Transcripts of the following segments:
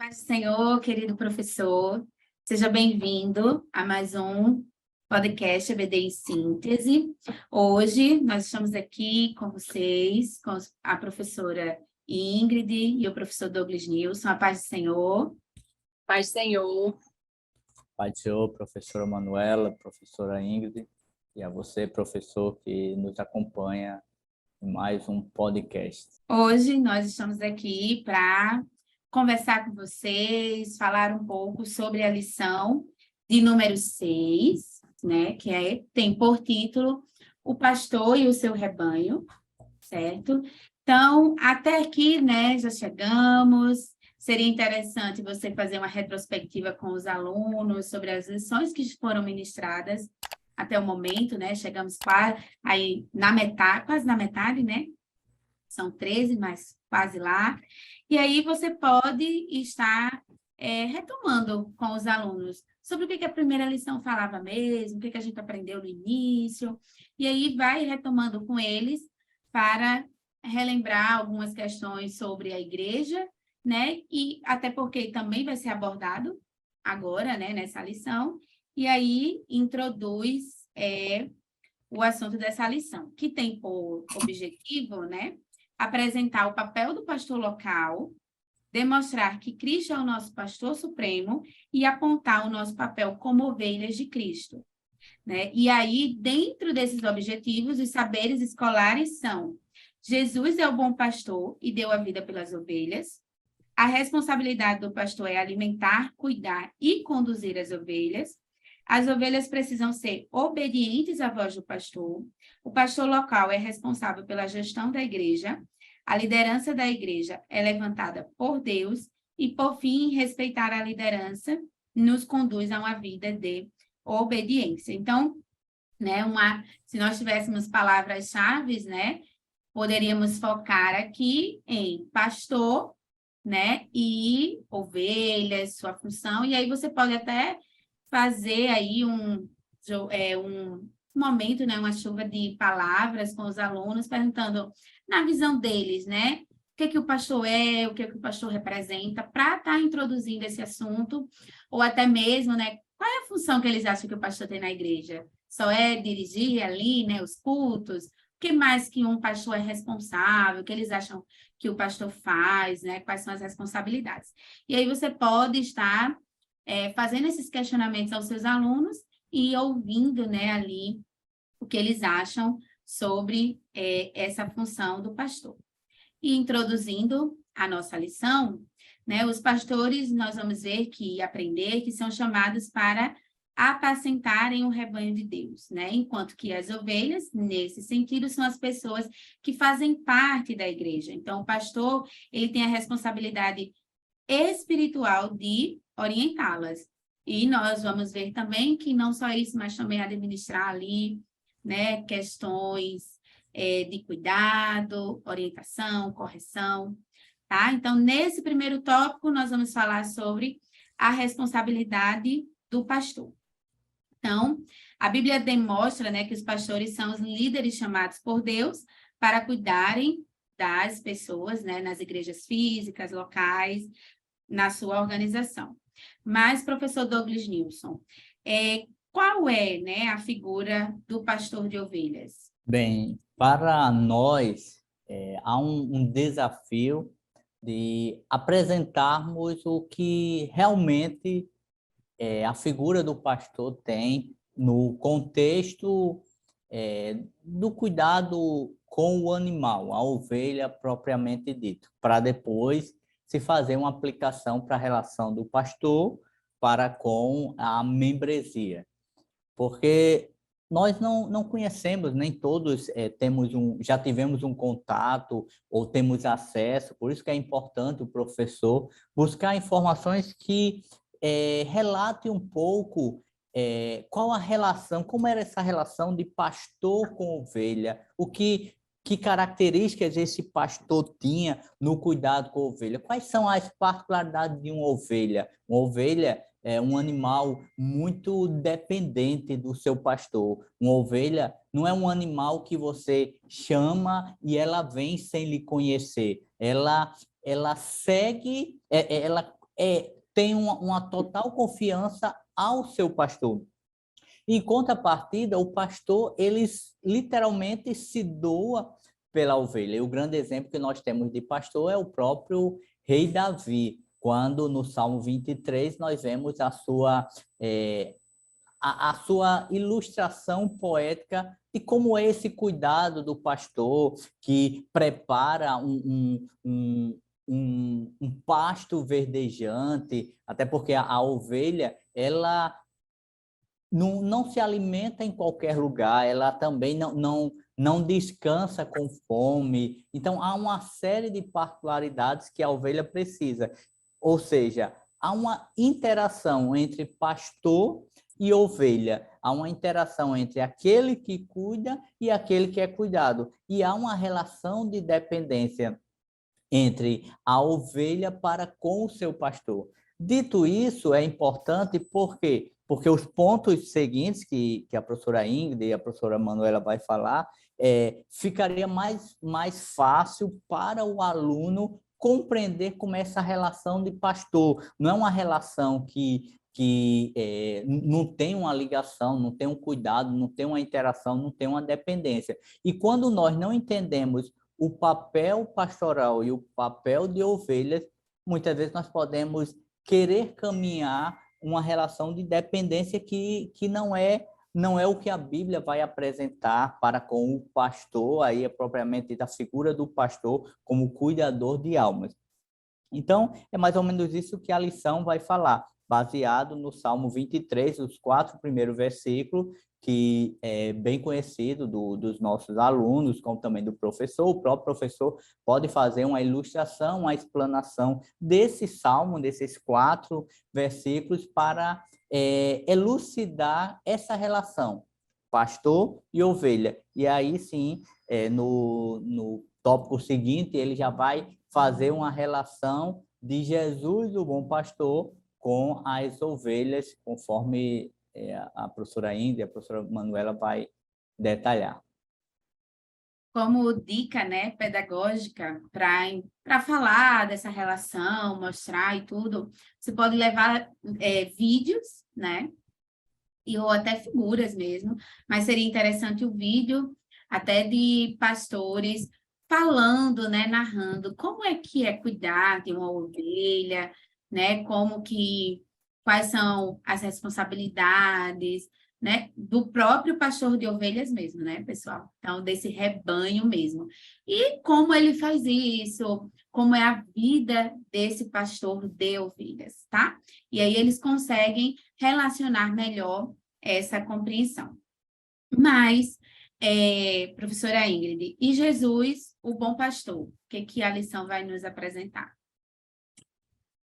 Paz do Senhor, querido professor, seja bem-vindo a mais um podcast EBD em Síntese. Hoje nós estamos aqui com vocês, com a professora Ingrid e o professor Douglas Nilson. A paz do Senhor. Paz do Senhor. Pai do Senhor, professora Manuela, professora Ingrid, e a você, professor, que nos acompanha em mais um podcast. Hoje nós estamos aqui para conversar com vocês, falar um pouco sobre a lição de número 6, né, tem por título O Pastor e o Seu Rebanho, certo? Então, até aqui, né, já chegamos. Seria interessante você fazer uma retrospectiva com os alunos sobre as lições que foram ministradas até o momento, né? Chegamos quase na metade, né? São 13, mas quase lá. E aí você pode estar retomando com os alunos sobre o que a primeira lição falava mesmo, o que a gente aprendeu no início, e aí vai retomando com eles para relembrar algumas questões sobre a igreja, né? E até porque também vai ser abordado agora, né, nessa lição, e aí introduz o assunto dessa lição, que tem por objetivo, né, apresentar o papel do pastor local, demonstrar que Cristo é o nosso pastor supremo e apontar o nosso papel como ovelhas de Cristo, né? E aí, dentro desses objetivos, os saberes escolares são: Jesus é o bom pastor e deu a vida pelas ovelhas. A responsabilidade do pastor é alimentar, cuidar e conduzir as ovelhas. As ovelhas precisam ser obedientes à voz do pastor. O pastor local é responsável pela gestão da igreja. A liderança da igreja é levantada por Deus. E, por fim, respeitar a liderança nos conduz a uma vida de obediência. Então, né, se nós tivéssemos palavras-chave, né, poderíamos focar aqui em pastor, né, e ovelhas, sua função, e aí você pode até fazer aí um momento, né, uma chuva de palavras com os alunos, perguntando, na visão deles, né, o que o pastor é, o que o pastor representa, para estar introduzindo esse assunto, ou até mesmo, né, qual é a função que eles acham que o pastor tem na igreja? Só é dirigir ali, né, os cultos? O que mais que um pastor é responsável? O que eles acham que o pastor faz, né? Quais são as responsabilidades? E aí você pode estar fazendo esses questionamentos aos seus alunos e ouvindo, né, ali o que eles acham sobre essa função do pastor. E introduzindo a nossa lição, né, os pastores, nós vamos ver aprender que são chamados para apacentarem o rebanho de Deus, né? Enquanto que as ovelhas, nesse sentido, são as pessoas que fazem parte da igreja. Então, o pastor, ele tem a responsabilidade espiritual de orientá-las. E nós vamos ver também que não só isso, mas também administrar ali, né, questões de cuidado, orientação, correção, tá? Então, nesse primeiro tópico, nós vamos falar sobre a responsabilidade do pastor. Então, a Bíblia demonstra, né, que os pastores são os líderes chamados por Deus para cuidarem das pessoas, né, nas igrejas físicas, locais, na sua organização. Mas, professor Douglas Nilson, qual é, né, a figura do pastor de ovelhas? Bem, para nós, há um desafio de apresentarmos o que realmente a figura do pastor tem no contexto do cuidado com o animal, a ovelha propriamente dito, para depois se fazer uma aplicação para a relação do pastor para com a membresia. Porque nós não conhecemos, nem todos já tivemos um contato ou temos acesso, por isso que é importante o professor buscar informações que relate um pouco qual a relação, como era essa relação de pastor com ovelha, que características esse pastor tinha no cuidado com a ovelha, quais são as particularidades de uma ovelha. Uma ovelha é um animal muito dependente do seu pastor. Uma ovelha não é um animal que você chama e ela vem sem lhe conhecer. Ela segue, tem uma total confiança ao seu pastor. Em contrapartida, o pastor, ele literalmente se doa pela ovelha. E o grande exemplo que nós temos de pastor é o próprio rei Davi, quando no Salmo 23 nós vemos a sua ilustração poética de como é esse cuidado do pastor que prepara um pasto verdejante, até porque a ovelha, ela não se alimenta em qualquer lugar, ela também não descansa com fome. Então, há uma série de particularidades que a ovelha precisa. Ou seja, há uma interação entre pastor e ovelha. Há uma interação entre aquele que cuida e aquele que é cuidado. E há uma relação de dependência entre a ovelha para com o seu pastor. Dito isso, é importante porque os pontos seguintes que a professora Ingrid e a professora Manuela vai falar, ficaria mais fácil para o aluno compreender como é essa relação de pastor. Não é uma relação que não tem uma ligação, não tem um cuidado, não tem uma interação, não tem uma dependência. E quando nós não entendemos o papel pastoral e o papel de ovelhas, muitas vezes nós podemos querer caminhar uma relação de dependência que não é o que a Bíblia vai apresentar para com o pastor, aí é propriamente da figura do pastor como cuidador de almas. Então, é mais ou menos isso que a lição vai falar, baseado no Salmo 23, os 4 primeiros versículos, que é bem conhecido dos nossos alunos, como também do professor. O próprio professor pode fazer uma ilustração, uma explanação desse salmo, desses 4 versículos, para elucidar essa relação, pastor e ovelha. E aí sim, no tópico seguinte, ele já vai fazer uma relação de Jesus, o bom pastor, com as ovelhas, conforme a professora Ingrid e a professora Manuela vai detalhar. Como dica, né, pedagógica para falar dessa relação, mostrar e tudo, você pode levar vídeos, né, ou até figuras mesmo, mas seria interessante o vídeo até de pastores falando, né, narrando como é que é cuidar de uma ovelha, né, quais são as responsabilidades, né, do próprio pastor de ovelhas mesmo, né, pessoal? Então, desse rebanho mesmo. E como ele faz isso, como é a vida desse pastor de ovelhas, tá? E aí eles conseguem relacionar melhor essa compreensão. Mas, professora Ingrid, e Jesus, o bom pastor? O que a lição vai nos apresentar?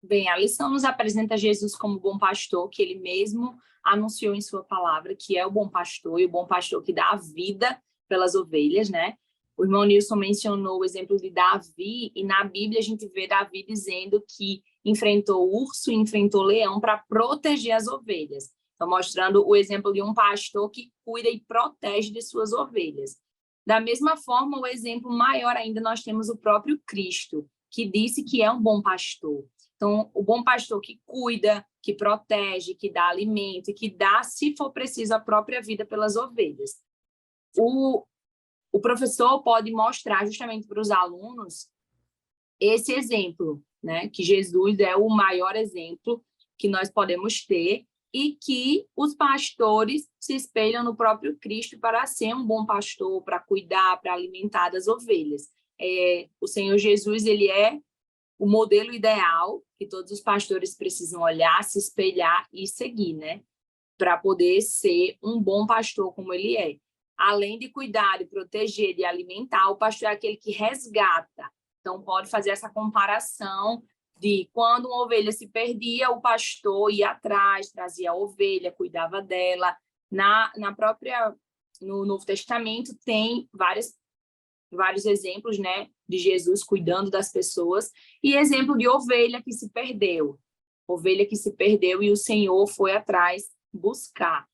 Bem, a lição nos apresenta Jesus como bom pastor, que ele mesmo anunciou em sua palavra, que é o bom pastor, e o bom pastor que dá a vida pelas ovelhas, né? O irmão Nilson mencionou o exemplo de Davi, e na Bíblia a gente vê Davi dizendo que enfrentou urso e enfrentou leão para proteger as ovelhas. Então, mostrando o exemplo de um pastor que cuida e protege de suas ovelhas. Da mesma forma, o exemplo maior ainda, nós temos o próprio Cristo, que disse que é um bom pastor. Então, o bom pastor que cuida, que protege, que dá alimento e que dá, se for preciso, a própria vida pelas ovelhas. O professor pode mostrar justamente para os alunos esse exemplo, né? Que Jesus é o maior exemplo que nós podemos ter e que os pastores se espelham no próprio Cristo para ser um bom pastor, para cuidar, para alimentar das ovelhas. O Senhor Jesus, ele é o modelo ideal que todos os pastores precisam olhar, se espelhar e seguir, né? Para poder ser um bom pastor como ele é. Além de cuidar, de proteger, de alimentar, o pastor é aquele que resgata. Então, pode fazer essa comparação de quando uma ovelha se perdia, o pastor ia atrás, trazia a ovelha, cuidava dela. No Novo Testamento tem vários exemplos, né, de Jesus cuidando das pessoas, e exemplo de ovelha que se perdeu e o Senhor foi atrás buscar.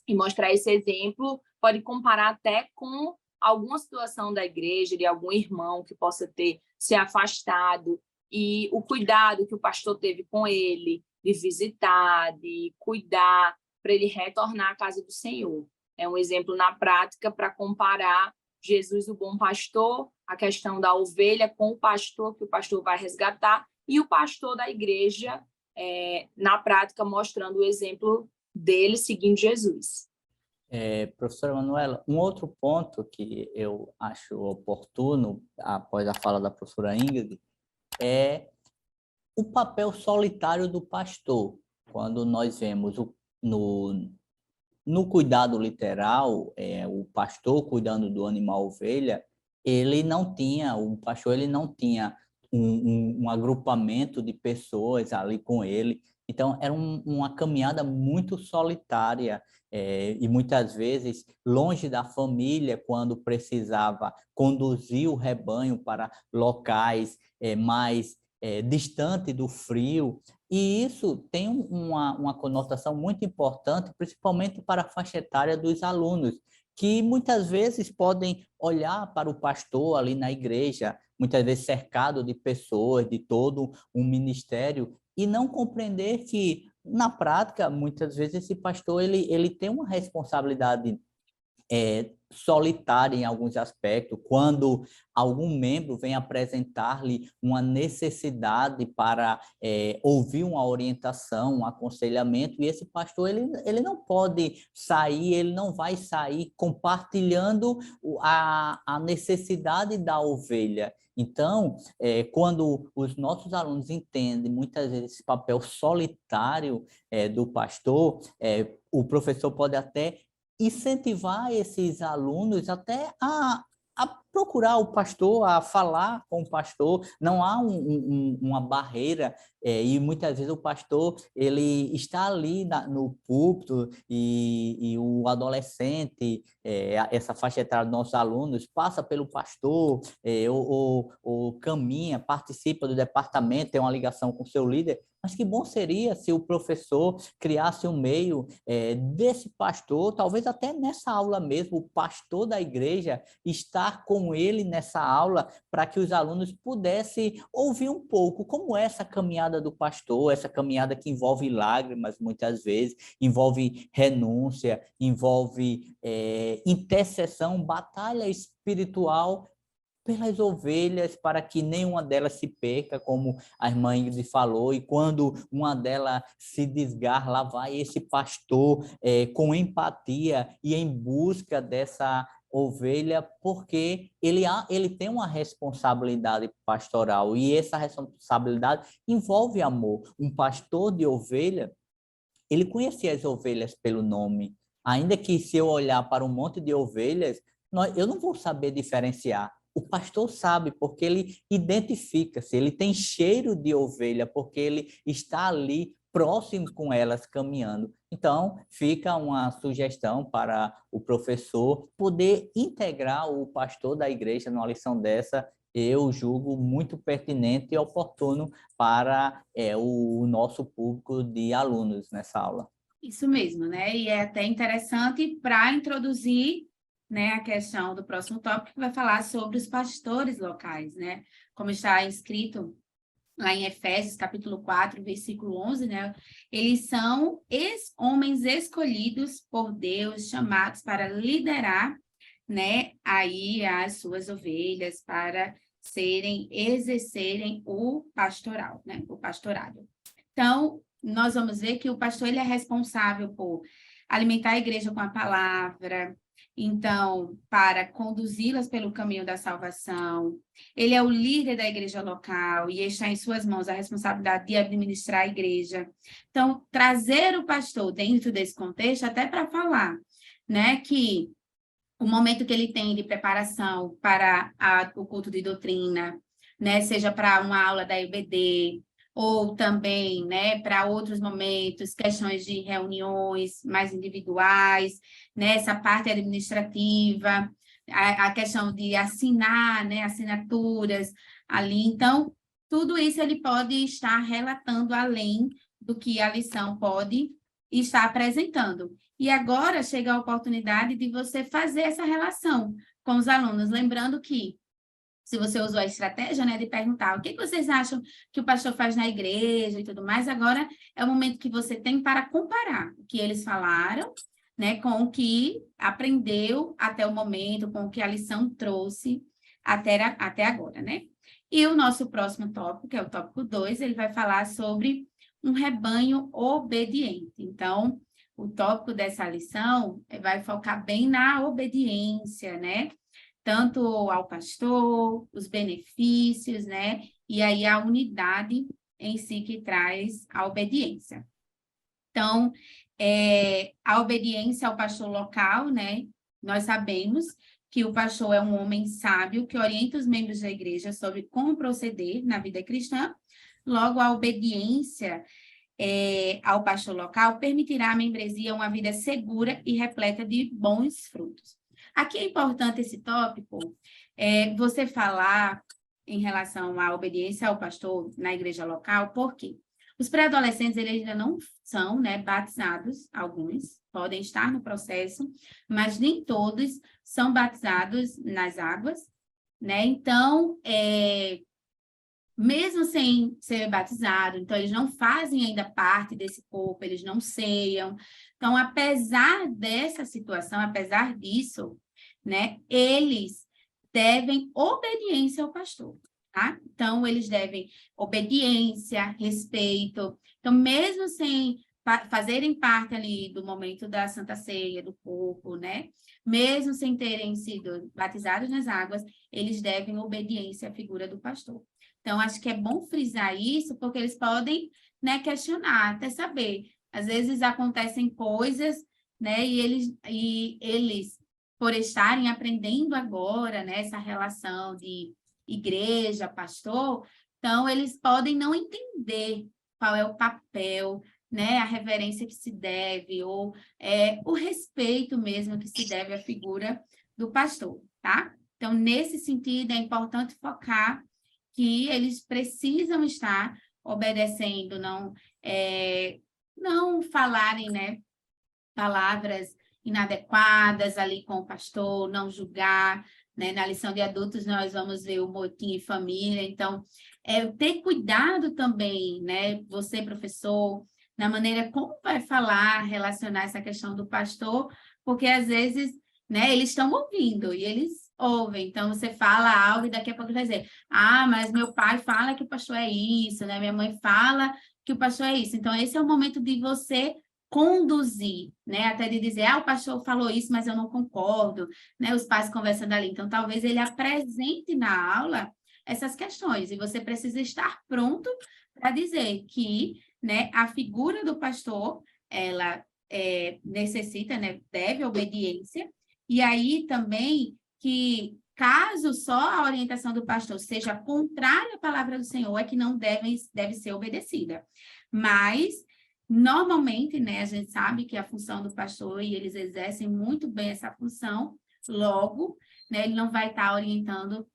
E mostrar esse exemplo, pode comparar até com alguma situação da igreja, de algum irmão que possa ter se afastado e o cuidado que o pastor teve com ele, de visitar, de cuidar, para ele retornar à casa do Senhor. É um exemplo na prática para comparar Jesus, o bom pastor, a questão da ovelha com o pastor, que o pastor vai resgatar, e o pastor da igreja, na prática, mostrando o exemplo dele seguindo Jesus. Professora Manuela, um outro ponto que eu acho oportuno, após a fala da professora Ingrid, é o papel solitário do pastor. Quando nós vemos no cuidado literal, o pastor cuidando do animal ovelha, o pastor ele não tinha um agrupamento de pessoas ali com ele. Então, era uma caminhada muito solitária, e muitas vezes longe da família, quando precisava conduzir o rebanho para locais mais distante do frio. E isso tem uma conotação muito importante, principalmente para a faixa etária dos alunos, que muitas vezes podem olhar para o pastor ali na igreja, muitas vezes cercado de pessoas, de todo um ministério, e não compreender que, na prática, muitas vezes esse pastor ele tem uma responsabilidade solitária em alguns aspectos, quando algum membro vem apresentar-lhe uma necessidade para ouvir uma orientação, um aconselhamento, e esse pastor ele não pode sair, ele não vai sair compartilhando a necessidade da ovelha. Então, quando os nossos alunos entendem muitas vezes esse papel solitário do pastor, o professor pode até incentivar esses alunos até a procurar o pastor, a falar com o pastor. Não há uma barreira, e muitas vezes o pastor ele está ali no púlpito e o adolescente, essa faixa etária dos nossos alunos, passa pelo pastor, ou caminha, participa do departamento, tem uma ligação com o seu líder. Mas que bom seria se o professor criasse um meio desse pastor, talvez até nessa aula mesmo, o pastor da igreja estar com ele nessa aula, para que os alunos pudessem ouvir um pouco como é essa caminhada do pastor, essa caminhada que envolve lágrimas, muitas vezes, envolve renúncia, envolve intercessão, batalha espiritual pelas ovelhas, para que nenhuma delas se perca, como a irmã Ingrid falou, e quando uma delas se desgarra, lá vai esse pastor com empatia e em busca dessa ovelha, porque ele tem uma responsabilidade pastoral, e essa responsabilidade envolve amor. Um pastor de ovelha, ele conhecia as ovelhas pelo nome, ainda que se eu olhar para um monte de ovelhas, eu não vou saber diferenciar. O pastor sabe, porque ele identifica-se, ele tem cheiro de ovelha, porque ele está ali próximo com elas, caminhando. Então, fica uma sugestão para o professor poder integrar o pastor da igreja numa lição dessa. Eu julgo muito pertinente e oportuno para o nosso público de alunos nessa aula. Isso mesmo, né? E é até interessante para introduzir, né, a questão do próximo tópico, que vai falar sobre os pastores locais, né? Como está escrito lá em Efésios, capítulo 4, versículo 11, né? Eles são homens escolhidos por Deus, chamados para liderar, né, aí as suas ovelhas, para exercerem o pastoral, né? O pastorado. Então, nós vamos ver que o pastor ele é responsável por alimentar a igreja com a palavra, então, para conduzi-las pelo caminho da salvação. Ele é o líder da igreja local e está em suas mãos a responsabilidade de administrar a igreja. Então, trazer o pastor dentro desse contexto, até para falar, né, que o momento que ele tem de preparação para o culto de doutrina, né, seja para uma aula da IBD, ou também, né, para outros momentos, questões de reuniões mais individuais, né, essa parte administrativa, a questão de assinar, né, assinaturas ali. Então, tudo isso ele pode estar relatando além do que a lição pode estar apresentando. E agora chega a oportunidade de você fazer essa relação com os alunos, lembrando que se você usou a estratégia, né, de perguntar o que vocês acham que o pastor faz na igreja e tudo mais, agora é o momento que você tem para comparar o que eles falaram, né, com o que aprendeu até o momento, com o que a lição trouxe até agora, né? E o nosso próximo tópico, que é o tópico 2, ele vai falar sobre um rebanho obediente. Então, o tópico dessa lição vai focar bem na obediência, né? Tanto ao pastor, os benefícios, né? E aí a unidade em si que traz a obediência. Então, a obediência ao pastor local, né? Nós sabemos que o pastor é um homem sábio que orienta os membros da igreja sobre como proceder na vida cristã. Logo, a obediência ao pastor local permitirá à membresia uma vida segura e repleta de bons frutos. Aqui é importante esse tópico, você falar em relação à obediência ao pastor na igreja local, por quê? Os pré-adolescentes, eles ainda não são, né, batizados, alguns podem estar no processo, mas nem todos são batizados nas águas, né? Então, mesmo sem ser batizado, então eles não fazem ainda parte desse corpo, eles não ceiam. Então, apesar dessa situação, apesar disso, né, eles devem obediência ao pastor, tá? Então, eles devem obediência, respeito. Então, mesmo sem fazerem parte ali do momento da Santa Ceia, do corpo, né? Mesmo sem terem sido batizados nas águas, eles devem obediência à figura do pastor. Então, acho que é bom frisar isso, porque eles podem, né, questionar, até saber. Às vezes acontecem coisas, né, e eles por estarem aprendendo agora, né, essa relação de igreja, pastor, então eles podem não entender qual é o papel, né, a reverência que se deve, ou o respeito mesmo que se deve à figura do pastor, tá? Então, nesse sentido, é importante focar que eles precisam estar obedecendo, não falarem, né, palavras inadequadas ali com o pastor, não julgar, né? Na lição de adultos nós vamos ver o motim em família, então, ter cuidado também, né, você, professor, na maneira como vai falar, relacionar essa questão do pastor, porque às vezes, né, eles estão ouvindo e eles ouvem, então você fala algo e daqui a pouco vai dizer, mas meu pai fala que o pastor é isso, né, minha mãe fala que o pastor é isso, então esse é o momento de você conduzir, né, até de dizer, o pastor falou isso, mas eu não concordo, né, os pais conversando ali, então talvez ele apresente na aula essas questões, e você precisa estar pronto para dizer que, né, a figura do pastor, ela necessita, né, deve obediência, e aí também que caso só a orientação do pastor seja contrária à palavra do Senhor, é que não deve ser obedecida. Mas, normalmente, né, a gente sabe que a função do pastor, e eles exercem muito bem essa função, logo, né, ele não vai estar orientando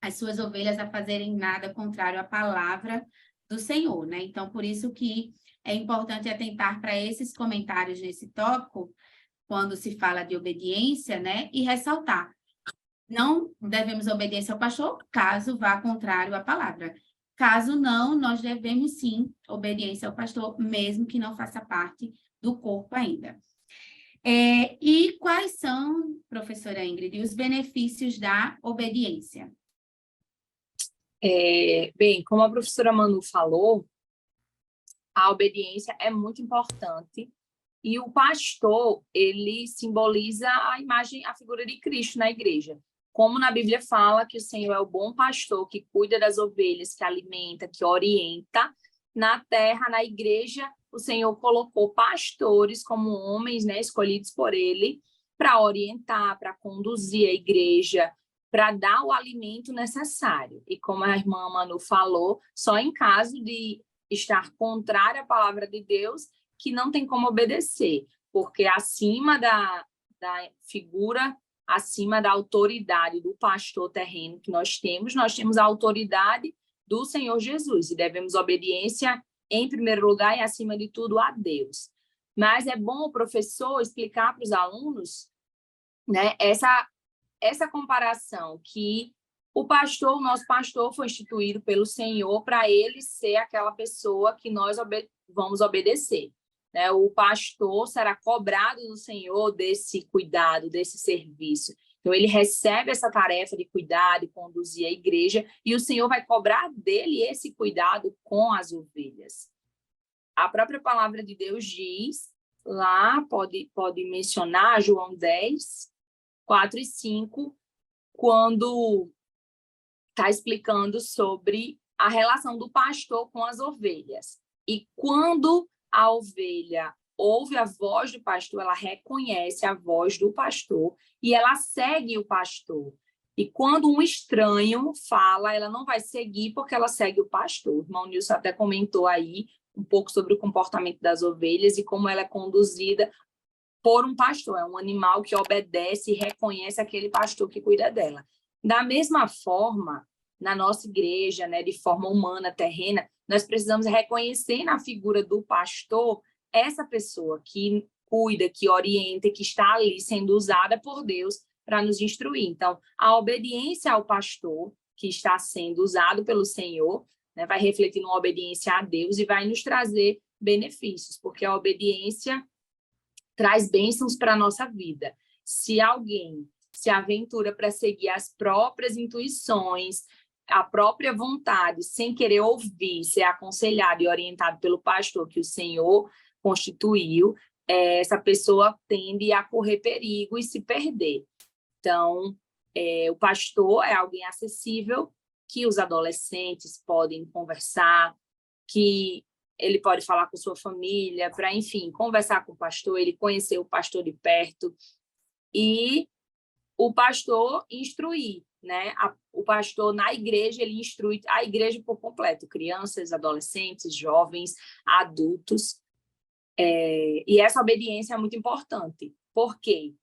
as suas ovelhas a fazerem nada contrário à palavra do Senhor, né? Então, por isso que é importante atentar para esses comentários nesse tópico, quando se fala de obediência, né? E ressaltar, não devemos obediência ao pastor, caso vá contrário à palavra. Caso não, nós devemos sim obediência ao pastor, mesmo que não faça parte do corpo ainda. E quais são, professora Ingrid, os benefícios da obediência? Bem, como a professora Manu falou, a obediência é muito importante e o pastor, ele simboliza a imagem, a figura de Cristo na igreja. Como na Bíblia fala que o Senhor é o bom pastor que cuida das ovelhas, que alimenta, que orienta, na terra, na igreja, o Senhor colocou pastores como homens, né, escolhidos por ele, para orientar, para conduzir a igreja, para dar o alimento necessário. E como a irmã Manu falou, só em caso de estar contrário à palavra de Deus, que não tem como obedecer, porque acima da figura, acima da autoridade do pastor terreno que nós temos a autoridade do Senhor Jesus, e devemos obediência em primeiro lugar e, acima de tudo, a Deus. Mas é bom o professor explicar para os alunos, né, essa comparação, que o nosso pastor foi instituído pelo Senhor para ele ser aquela pessoa que nós vamos obedecer, né? O pastor será cobrado do Senhor desse cuidado, desse serviço. Então, ele recebe essa tarefa de cuidar, de conduzir a igreja, e o Senhor vai cobrar dele esse cuidado com as ovelhas. A própria palavra de Deus diz, lá, pode mencionar João 10, 4 e 5, quando está explicando sobre a relação do pastor com as ovelhas. E quando a ovelha ouve a voz do pastor, ela reconhece a voz do pastor e ela segue o pastor. E quando um estranho fala, ela não vai seguir porque ela segue o pastor. O irmão Nilson até comentou aí um pouco sobre o comportamento das ovelhas e como ela é conduzida por um pastor. É um animal que obedece e reconhece aquele pastor que cuida dela. Da mesma forma, na nossa igreja, né, de forma humana, terrena, nós precisamos reconhecer na figura do pastor essa pessoa que cuida, que orienta, que está ali sendo usada por Deus para nos instruir. Então, a obediência ao pastor, que está sendo usado pelo Senhor, né, vai refletir numa obediência a Deus e vai nos trazer benefícios, porque a obediência traz bênçãos para a nossa vida. Se alguém se aventura para seguir as próprias intuições, a própria vontade, sem querer ouvir, ser aconselhado e orientado pelo pastor que o Senhor constituiu, essa pessoa tende a correr perigo e se perder. Então, o pastor é alguém acessível, que os adolescentes podem conversar, que ele pode falar com sua família, para, enfim, conversar com o pastor, ele conhecer o pastor de perto, e o pastor instruir, né? O pastor na igreja, ele instrui a igreja por completo, crianças, adolescentes, jovens, adultos, e essa obediência é muito importante. Por quê?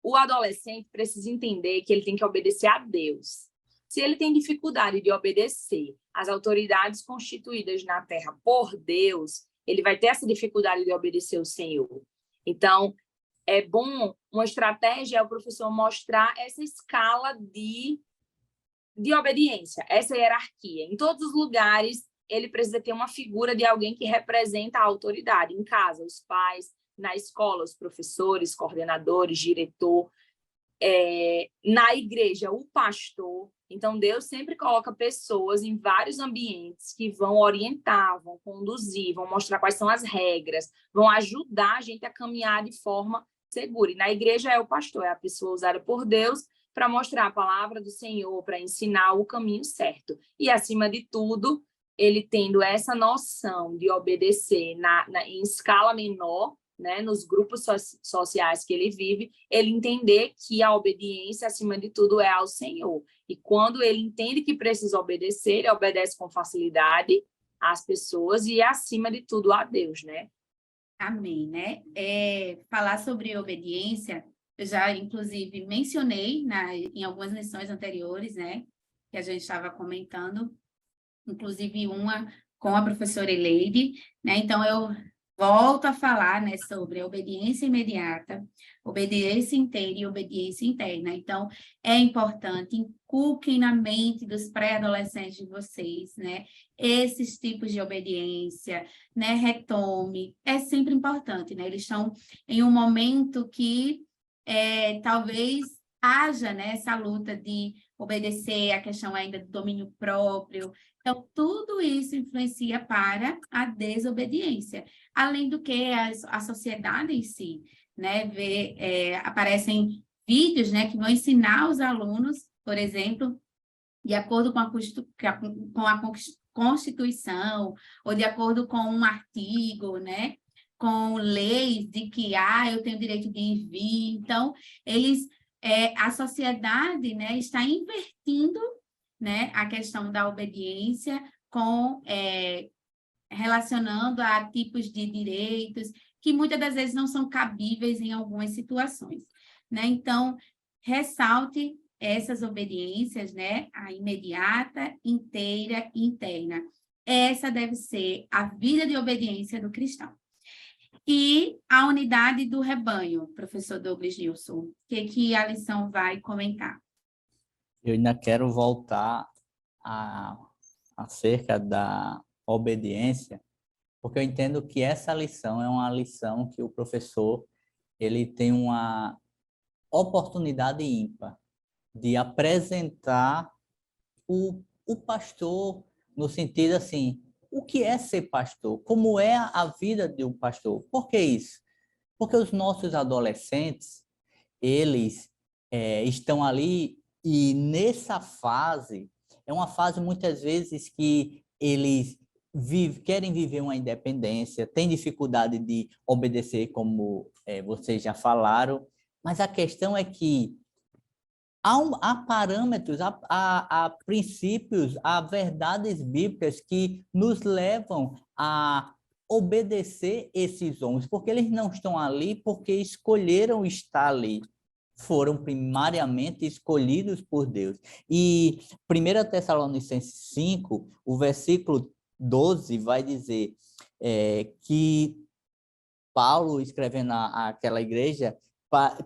O adolescente precisa entender que ele tem que obedecer a Deus. Se ele tem dificuldade de obedecer às autoridades constituídas na terra por Deus, ele vai ter essa dificuldade de obedecer ao Senhor. Então, é bom, uma estratégia é o professor mostrar essa escala de obediência, essa hierarquia. Em todos os lugares, ele precisa ter uma figura de alguém que representa a autoridade. Em casa, os pais, na escola, os professores, coordenadores, diretor, na igreja, o pastor. Então, Deus sempre coloca pessoas em vários ambientes que vão orientar, vão conduzir, vão mostrar quais são as regras, vão ajudar a gente a caminhar de forma segura. E na igreja é o pastor, é a pessoa usada por Deus para mostrar a palavra do Senhor, para ensinar o caminho certo. E, acima de tudo, ele tendo essa noção de obedecer em escala menor, né, nos grupos sociais que ele vive, ele entender que a obediência, acima de tudo, é ao Senhor. E quando ele entende que precisa obedecer, ele obedece com facilidade às pessoas e, acima de tudo, a Deus, né? Amém, né? Falar sobre obediência, eu já, inclusive, mencionei em algumas lições anteriores, né? Que a gente estava comentando, inclusive uma com a professora Eleide, né? Então, eu volto a falar, né, sobre obediência imediata, obediência inteira e obediência interna. Então, é importante, inculquem na mente dos pré-adolescentes de vocês, né, esses tipos de obediência, né, retome, é sempre importante, né, eles estão em um momento que talvez haja, né, essa luta de obedecer, a questão ainda do domínio próprio. Então, tudo isso influencia para a desobediência. Além do que a sociedade em si, né, aparecem vídeos, né, que vão ensinar os alunos, por exemplo, de acordo com a Constituição, ou de acordo com um artigo, né, com leis de que eu tenho direito de ir e vir. Então, a sociedade, né, está invertindo, né, a questão da obediência relacionando a tipos de direitos que muitas das vezes não são cabíveis em algumas situações, né? Então, ressalte essas obediências, né? A imediata, inteira e interna. Essa deve ser a vida de obediência do cristão. E a unidade do rebanho, professor Douglas Nilson, que a lição vai comentar? Eu ainda quero voltar a, acerca da obediência, porque eu entendo que essa lição é uma lição que o professor ele tem uma oportunidade ímpar de apresentar o pastor no sentido assim, o que é ser pastor? Como é a vida de um pastor? Por que isso? Porque os nossos adolescentes, eles estão ali e nessa fase, é uma fase muitas vezes que eles querem viver uma independência, têm dificuldade de obedecer, como vocês já falaram, mas a questão é que há parâmetros, há princípios, há verdades bíblicas que nos levam a obedecer esses homens, porque eles não estão ali porque escolheram estar ali. Foram primariamente escolhidos por Deus. E 1 Tessalonicenses 5, o versículo 12 vai dizer que Paulo, escrevendo àquela igreja,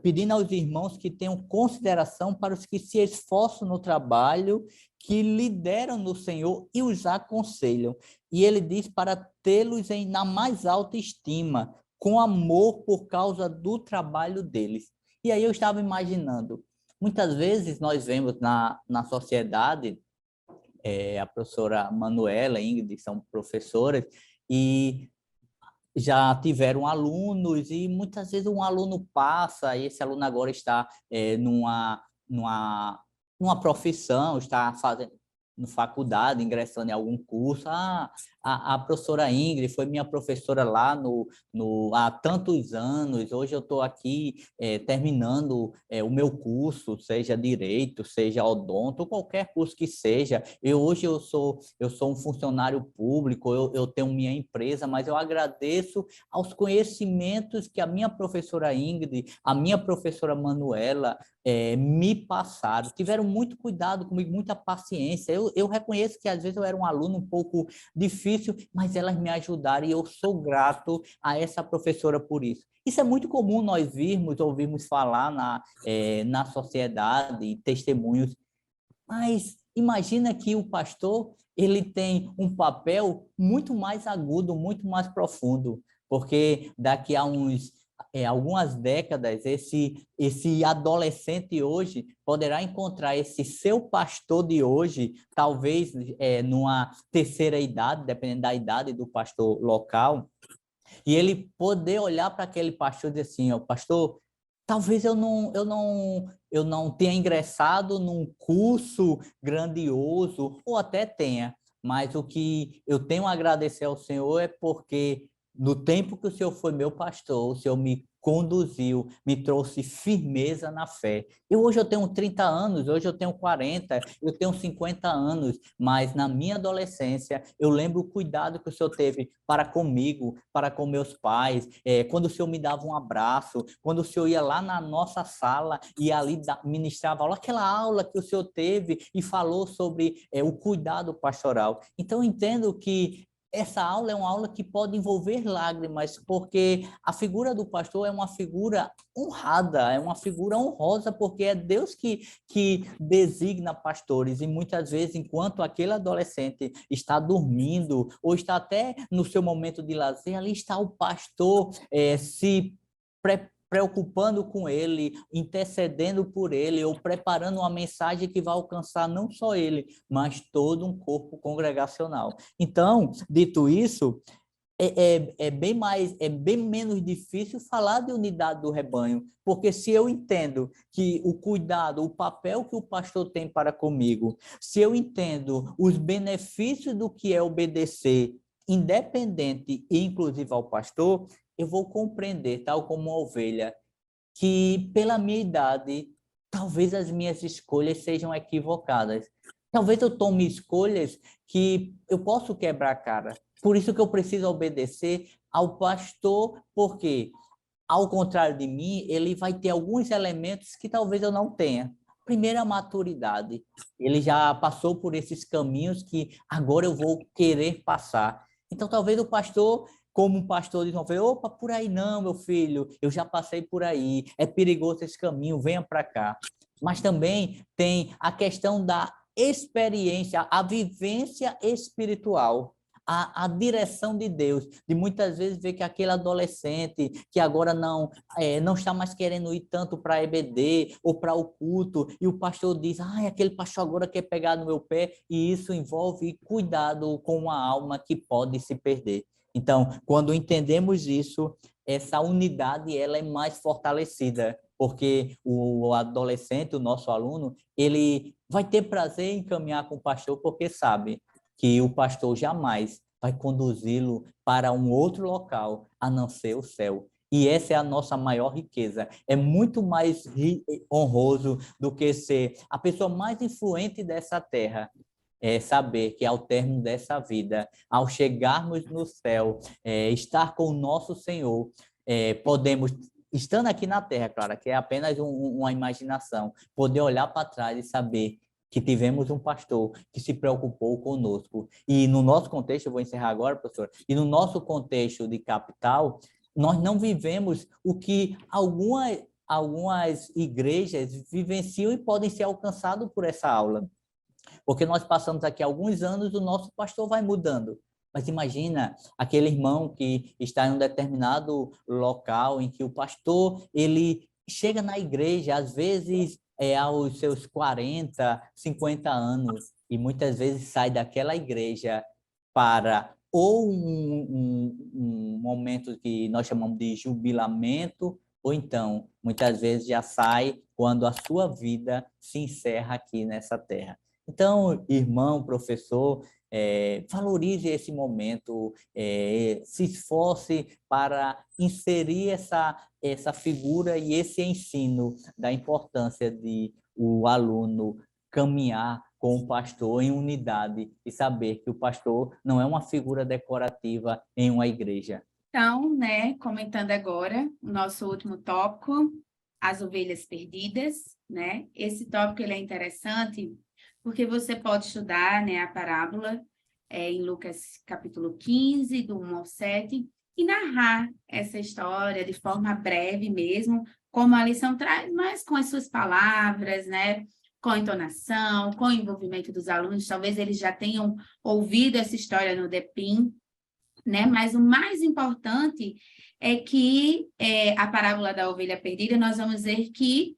pedindo aos irmãos que tenham consideração para os que se esforçam no trabalho, que lideram no Senhor e os aconselham. E ele diz para tê-los na mais alta estima, com amor por causa do trabalho deles. E aí eu estava imaginando, muitas vezes nós vemos na sociedade, a professora Manuela, Ingrid, são professoras, e já tiveram alunos e muitas vezes um aluno passa e esse aluno agora está numa profissão, está fazendo na faculdade, ingressando em algum curso. A professora Ingrid foi minha professora lá há tantos anos, hoje eu estou aqui terminando o meu curso, seja direito, seja odonto, qualquer curso que seja. Hoje eu sou um funcionário público, eu tenho minha empresa, mas eu agradeço aos conhecimentos que a minha professora Ingrid, a minha professora Manuela, me passaram, tiveram muito cuidado comigo, muita paciência. Eu reconheço que às vezes eu era um aluno um pouco difícil, mas elas me ajudaram e eu sou grato a essa professora por isso. Isso é muito comum nós ouvirmos falar na sociedade, testemunhos, mas imagina que o pastor ele tem um papel muito mais agudo, muito mais profundo, porque daqui a algumas décadas, esse adolescente hoje poderá encontrar esse seu pastor de hoje, talvez numa terceira idade, dependendo da idade do pastor local, e ele poder olhar para aquele pastor e dizer assim, ó, pastor, talvez eu não tenha ingressado num curso grandioso, ou até tenha, mas o que eu tenho a agradecer ao Senhor é porque no tempo que o Senhor foi meu pastor, o Senhor me conduziu, me trouxe firmeza na fé. Hoje eu tenho 30 anos, hoje eu tenho 40, eu tenho 50 anos, mas na minha adolescência eu lembro o cuidado que o Senhor teve para comigo, para com meus pais, quando o Senhor me dava um abraço, quando o Senhor ia lá na nossa sala e ali ministrava aula, aquela aula que o Senhor teve e falou sobre o cuidado pastoral. Então eu entendo que essa aula é uma aula que pode envolver lágrimas, porque a figura do pastor é uma figura honrada, é uma figura honrosa, porque é Deus que designa pastores, e muitas vezes, enquanto aquele adolescente está dormindo, ou está até no seu momento de lazer, ali está o pastor se preocupando com ele, intercedendo por ele, ou preparando uma mensagem que vai alcançar não só ele, mas todo um corpo congregacional. Então, dito isso, é bem menos difícil falar de unidade do rebanho, porque se eu entendo que o cuidado, o papel que o pastor tem para comigo, se eu entendo os benefícios do que é obedecer, independente e inclusive ao pastor, eu vou compreender, tal como uma ovelha, que pela minha idade, talvez as minhas escolhas sejam equivocadas. Talvez eu tome escolhas que eu posso quebrar a cara. Por isso que eu preciso obedecer ao pastor, porque, ao contrário de mim, ele vai ter alguns elementos que talvez eu não tenha. Primeiro, a maturidade. Ele já passou por esses caminhos que agora eu vou querer passar. Então, talvez o pastor, como um pastor diz, opa, por aí não, meu filho, eu já passei por aí, é perigoso esse caminho, venha para cá. mas também tem a questão da experiência, a vivência espiritual, a direção de Deus, de muitas vezes ver que aquele adolescente que agora não está mais querendo ir tanto para a EBD ou para o culto, e o pastor diz, aquele pastor agora quer pegar no meu pé, e isso envolve cuidado com uma alma que pode se perder. Então, quando entendemos isso, essa unidade ela é mais fortalecida, porque o adolescente, o nosso aluno, ele vai ter prazer em caminhar com o pastor, porque sabe que o pastor jamais vai conduzi-lo para um outro local, a não ser o céu. E essa é a nossa maior riqueza. É muito mais honroso do que ser a pessoa mais influente dessa terra. É saber que ao término dessa vida, ao chegarmos no céu, estar com o nosso Senhor, podemos, estando aqui na terra, claro, que é apenas uma imaginação, poder olhar para trás e saber que tivemos um pastor que se preocupou conosco. E no nosso contexto, eu vou encerrar agora, professor, e no nosso contexto de capital, nós não vivemos o que algumas igrejas vivenciam e podem ser alcançados por essa aula. Porque nós passamos aqui alguns anos, o nosso pastor vai mudando. Mas imagina aquele irmão que está em um determinado local em que o pastor, ele chega na igreja, às vezes aos seus 40, 50 anos, e muitas vezes sai daquela igreja para ou um momento que nós chamamos de jubilamento, ou então, muitas vezes já sai quando a sua vida se encerra aqui nessa terra. Então, irmão, professor, valorize esse momento, se esforce para inserir essa figura e esse ensino da importância de o aluno caminhar com o pastor em unidade e saber que o pastor não é uma figura decorativa em uma igreja. Então, né, comentando agora o nosso último tópico, as ovelhas perdidas, né? Esse tópico ele é interessante porque você pode estudar, né, a parábola em Lucas capítulo 15, do 1 ao 7, e narrar essa história de forma breve mesmo, como a lição traz, mas com as suas palavras, né, com entonação, com o envolvimento dos alunos. Talvez eles já tenham ouvido essa história no DEPIM, né? Mas o mais importante é que a parábola da ovelha perdida, nós vamos ver que,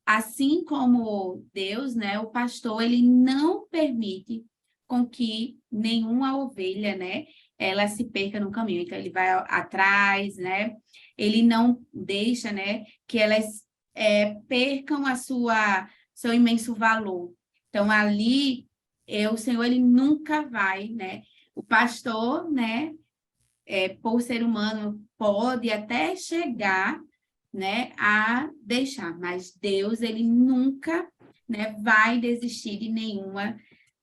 assim como Deus, né, o pastor, ele não permite com que nenhuma ovelha, né, ela se perca no caminho. Então, ele vai atrás, né, ele não deixa, né, que elas percam seu imenso valor. Então, ali, o Senhor, ele nunca vai, né, o pastor, né, por ser humano, pode até chegar, né, a deixar, mas Deus, ele nunca, né, vai desistir de nenhuma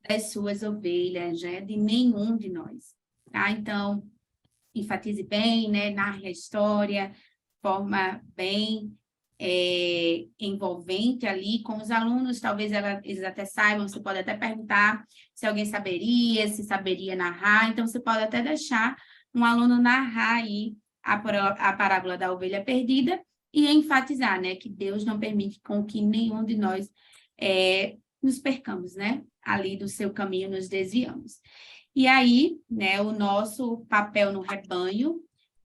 das suas ovelhas, né, de nenhum de nós, tá? Então, enfatize bem, né, narre a história, forma bem envolvente ali com os alunos, talvez eles até saibam, você pode até perguntar se alguém saberia, se saberia narrar, então você pode até deixar um aluno narrar aí a parábola da ovelha perdida e enfatizar, né, que Deus não permite com que nenhum de nós nos percamos, né, ali do seu caminho, nos desviamos. E aí, né, o nosso papel no rebanho,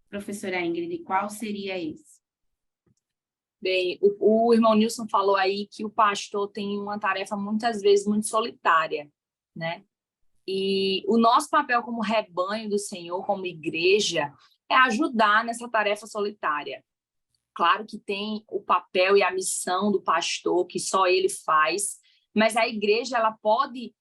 professora Ingrid, qual seria esse? Bem, o irmão Nilson falou aí que o pastor tem uma tarefa muitas vezes muito solitária, né? E o nosso papel como rebanho do Senhor, como igreja, é ajudar nessa tarefa solitária. Claro que tem o papel e a missão do pastor, que só ele faz, mas a igreja ela pode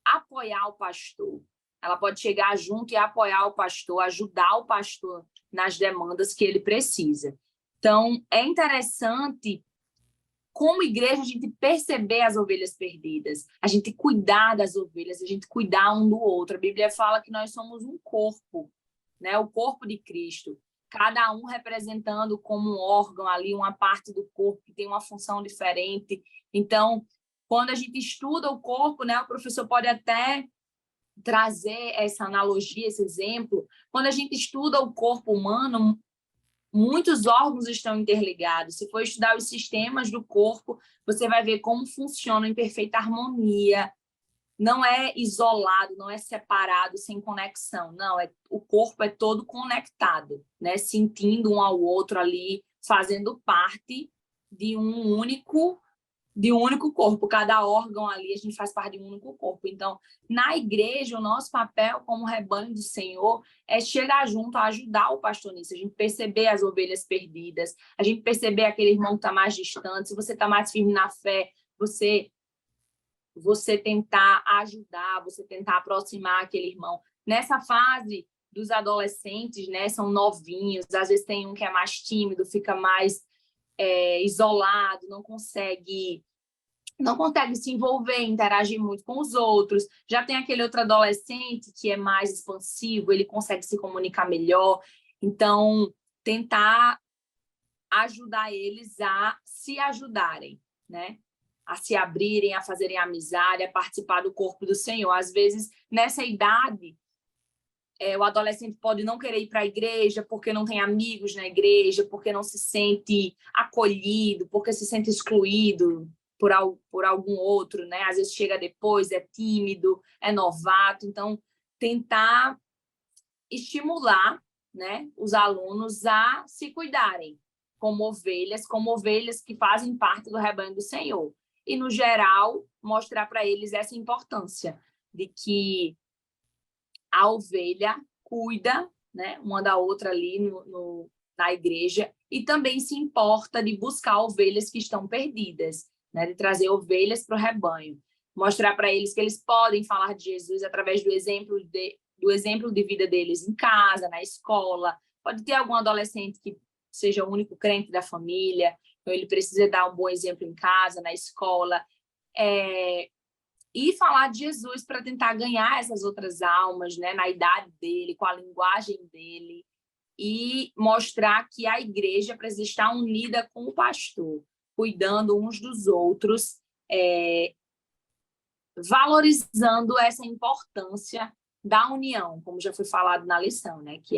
apoiar o pastor, ela pode chegar junto e apoiar o pastor, ajudar o pastor nas demandas que ele precisa. Então, é interessante, como igreja, a gente perceber as ovelhas perdidas, a gente cuidar das ovelhas, a gente cuidar um do outro. A Bíblia fala que nós somos um corpo, né? O corpo de Cristo, cada um representando como um órgão ali, uma parte do corpo que tem uma função diferente. Então, quando a gente estuda o corpo, né, o professor pode até trazer essa analogia, esse exemplo. Quando a gente estuda o corpo humano, muitos órgãos estão interligados. Se for estudar os sistemas do corpo, você vai ver como funcionam em perfeita harmonia. Não é isolado, não é separado, sem conexão. Não, o corpo é todo conectado, né? Sentindo um ao outro ali, fazendo parte de um único corpo. Cada órgão ali, a gente faz parte de um único corpo. Então, na igreja, o nosso papel como rebanho do Senhor é chegar junto, a ajudar o pastor nisso, a gente perceber as ovelhas perdidas, a gente perceber aquele irmão que está mais distante. Se você está mais firme na fé, você tentar ajudar, você tentar aproximar aquele irmão. Nessa fase dos adolescentes, né, são novinhos, às vezes tem um que é mais tímido, fica mais isolado, não consegue se envolver, interagir muito com os outros. Já tem aquele outro adolescente que é mais expansivo, ele consegue se comunicar melhor. Então, tentar ajudar eles a se ajudarem, né? A se abrirem, a fazerem amizade, a participar do corpo do Senhor. Às vezes, nessa idade, o adolescente pode não querer ir para a igreja porque não tem amigos na igreja, porque não se sente acolhido, porque se sente excluído por algum outro, né? Às vezes chega depois, é tímido, é novato. Então, tentar estimular, né, os alunos a se cuidarem como ovelhas que fazem parte do rebanho do Senhor. E, no geral, mostrar para eles essa importância de que a ovelha cuida, né, uma da outra ali na igreja, e também se importa de buscar ovelhas que estão perdidas, né, de trazer ovelhas para o rebanho. Mostrar para eles que eles podem falar de Jesus através do exemplo de vida deles em casa, na escola. Pode ter algum adolescente que seja o único crente da família, então ele precisa dar um bom exemplo em casa, na escola, e falar de Jesus para tentar ganhar essas outras almas, né, na idade dele, com a linguagem dele, e mostrar que a igreja precisa estar unida com o pastor, cuidando uns dos outros, valorizando essa importância da união, como já foi falado na lição, né, que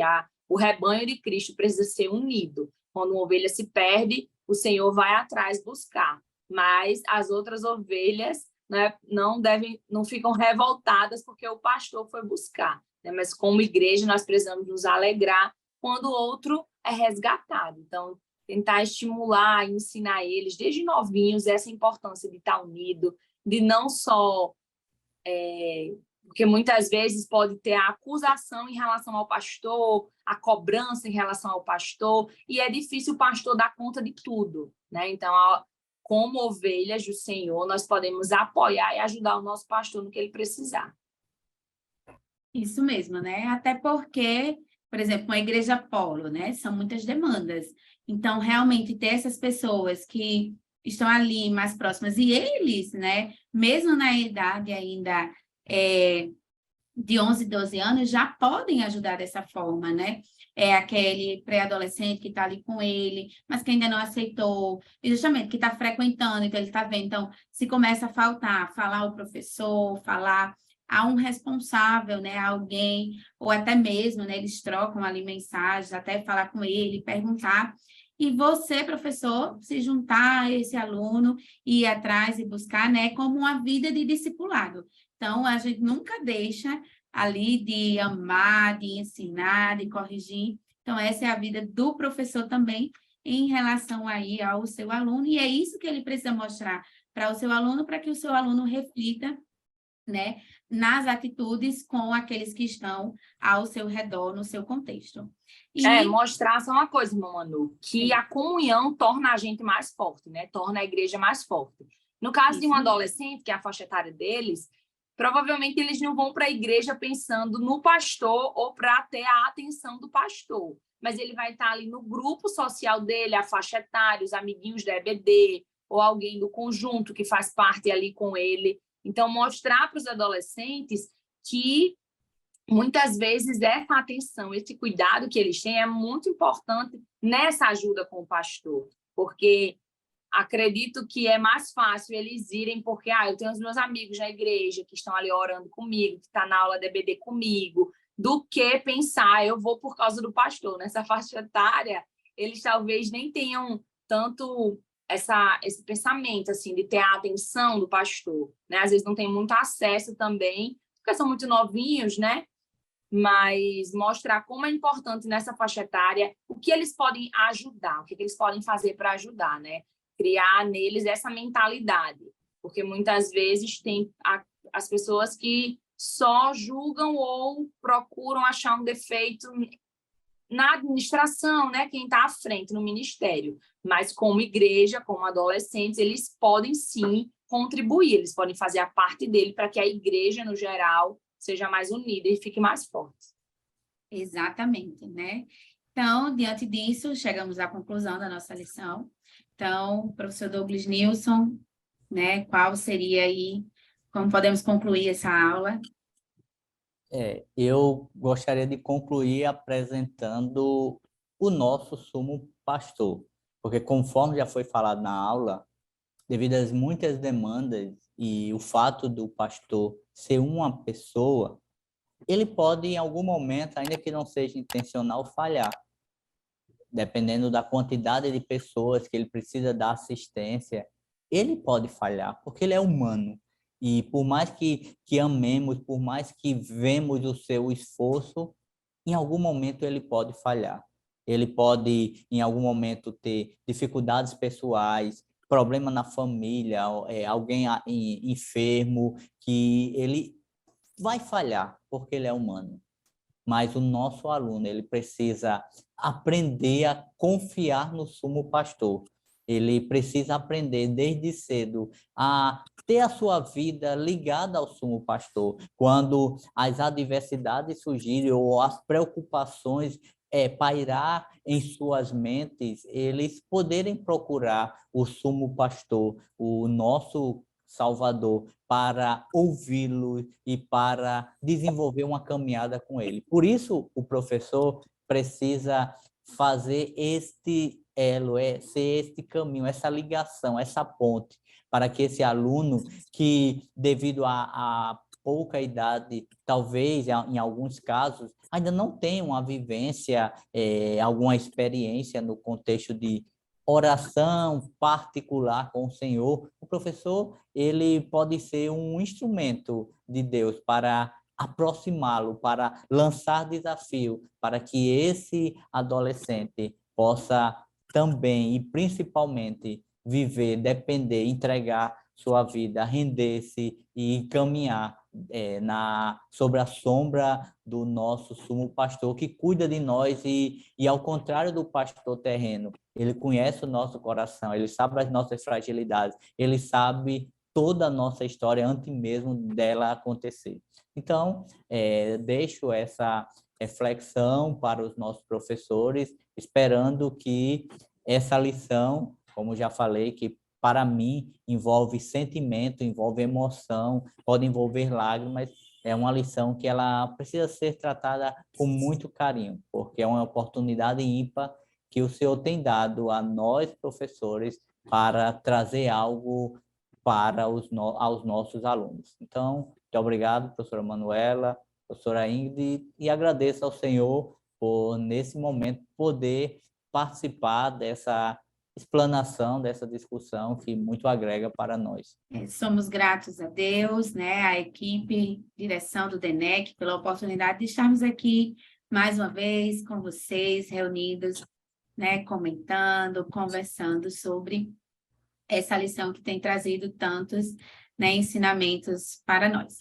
o rebanho de Cristo precisa ser unido. Quando uma ovelha se perde, o Senhor vai atrás buscar, mas as outras ovelhas, né, não ficam revoltadas porque o pastor foi buscar, né? Mas como igreja nós precisamos nos alegrar quando o outro é resgatado. Então, tentar estimular e ensinar eles desde novinhos essa importância de estar unido, de não só porque muitas vezes pode ter a acusação em relação ao pastor, a cobrança em relação ao pastor, e é difícil o pastor dar conta de tudo, né? Então, como ovelhas do Senhor, nós podemos apoiar e ajudar o nosso pastor no que ele precisar. Isso mesmo, né? Até porque, por exemplo, uma igreja polo, né? São muitas demandas. Então, realmente, ter essas pessoas que estão ali mais próximas, e eles, né? Mesmo na idade ainda de 11, 12 anos, já podem ajudar dessa forma, né? É aquele pré-adolescente que está ali com ele, mas que ainda não aceitou, e justamente que está frequentando, então ele está vendo. Então, se começa a faltar, falar ao professor, falar a um responsável, né, alguém, ou até mesmo, né, eles trocam ali mensagens, até falar com ele, perguntar, e você, professor, se juntar a esse aluno, ir atrás e buscar, né, como uma vida de discipulado. Então, a gente nunca deixa ali de amar, de ensinar, de corrigir. Então, essa é a vida do professor também em relação aí ao seu aluno, e é isso que ele precisa mostrar para o seu aluno, para que o seu aluno reflita, né, nas atitudes com aqueles que estão ao seu redor, no seu contexto. Mostrar só uma coisa, Manu, que a comunhão torna a gente mais forte, né? Torna a igreja mais forte. No caso de um adolescente, que é a faixa etária deles, provavelmente eles não vão para a igreja pensando no pastor ou para ter a atenção do pastor, mas ele vai estar ali no grupo social dele, a faixa etária, os amiguinhos da EBD, ou alguém do conjunto que faz parte ali com ele. Então, mostrar para os adolescentes que muitas vezes essa atenção, esse cuidado que eles têm é muito importante nessa ajuda com o pastor, porque acredito que é mais fácil eles irem porque eu tenho os meus amigos na igreja que estão ali orando comigo, que estão na aula da EBD comigo, do que pensar, eu vou por causa do pastor. Nessa faixa etária, eles talvez nem tenham tanto esse pensamento, assim, de ter a atenção do pastor, né? Às vezes não tem muito acesso também, porque são muito novinhos, né? Mas mostrar como é importante nessa faixa etária, o que eles podem ajudar, o que eles podem fazer para ajudar, né? Criar neles essa mentalidade, porque muitas vezes tem as pessoas que só julgam ou procuram achar um defeito na administração, né? Quem está à frente no ministério. Mas como igreja, como adolescentes, eles podem sim contribuir, eles podem fazer a parte dele para que a igreja, no geral, seja mais unida e fique mais forte. Exatamente, né? Então, diante disso, chegamos à conclusão da nossa lição. Então, professor Douglas Nilson, né? Qual seria aí, como podemos concluir essa aula? Eu gostaria de concluir apresentando o nosso sumo pastor, porque conforme já foi falado na aula, devido às muitas demandas e o fato do pastor ser uma pessoa, ele pode em algum momento, ainda que não seja intencional, falhar, dependendo da quantidade de pessoas que ele precisa dar assistência, ele pode falhar, porque ele é humano. E por mais que amemos, por mais que vemos o seu esforço, em algum momento ele pode falhar. Ele pode, em algum momento, ter dificuldades pessoais, problema na família, alguém enfermo, que ele vai falhar, porque ele é humano. Mas o nosso aluno, ele precisa aprender a confiar no sumo pastor. Ele precisa aprender desde cedo a ter a sua vida ligada ao sumo pastor. Quando as adversidades surgirem ou as preocupações pairar em suas mentes, eles poderem procurar o sumo pastor, o nosso Salvador, para ouvi-lo e para desenvolver uma caminhada com ele. Por isso, o professor precisa fazer este elo, ser este caminho, essa ligação, essa ponte, para que esse aluno que, devido a pouca idade, talvez, em alguns casos, ainda não tenha uma vivência, alguma experiência no contexto de oração particular com o Senhor, o professor ele pode ser um instrumento de Deus para aproximá-lo, para lançar desafio, para que esse adolescente possa também e principalmente viver, depender, entregar sua vida, render-se e caminhar sobre a sombra do nosso sumo pastor, que cuida de nós e ao contrário do pastor terreno, ele conhece o nosso coração, ele sabe as nossas fragilidades, ele sabe toda a nossa história antes mesmo dela acontecer. Então, deixo essa reflexão para os nossos professores, esperando que essa lição, como já falei, que para mim envolve sentimento, envolve emoção, pode envolver lágrimas, é uma lição que ela precisa ser tratada com muito carinho, porque é uma oportunidade ímpar que o Senhor tem dado a nós, professores, para trazer algo para aos nossos alunos. Então, muito obrigado, professora Manuela, professora Ingrid, e agradeço ao Senhor por, nesse momento, poder participar dessa explanação, dessa discussão que muito agrega para nós. Somos gratos a Deus, né, a equipe, direção do DENEC, pela oportunidade de estarmos aqui mais uma vez com vocês, reunidos, né, comentando, conversando sobre essa lição que tem trazido tantos, né, ensinamentos para nós.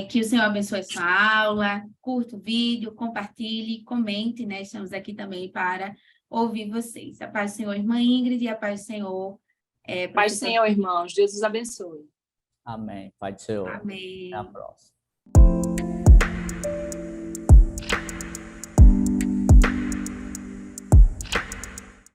Que o Senhor abençoe sua aula, curta o vídeo, compartilhe, comente, né, estamos aqui também para ouvir vocês. A paz do Senhor, irmã Ingrid, e a paz do Senhor. Paz do Senhor, irmãos. Deus os abençoe. Amém. Pai do Senhor. Amém. Até a próxima.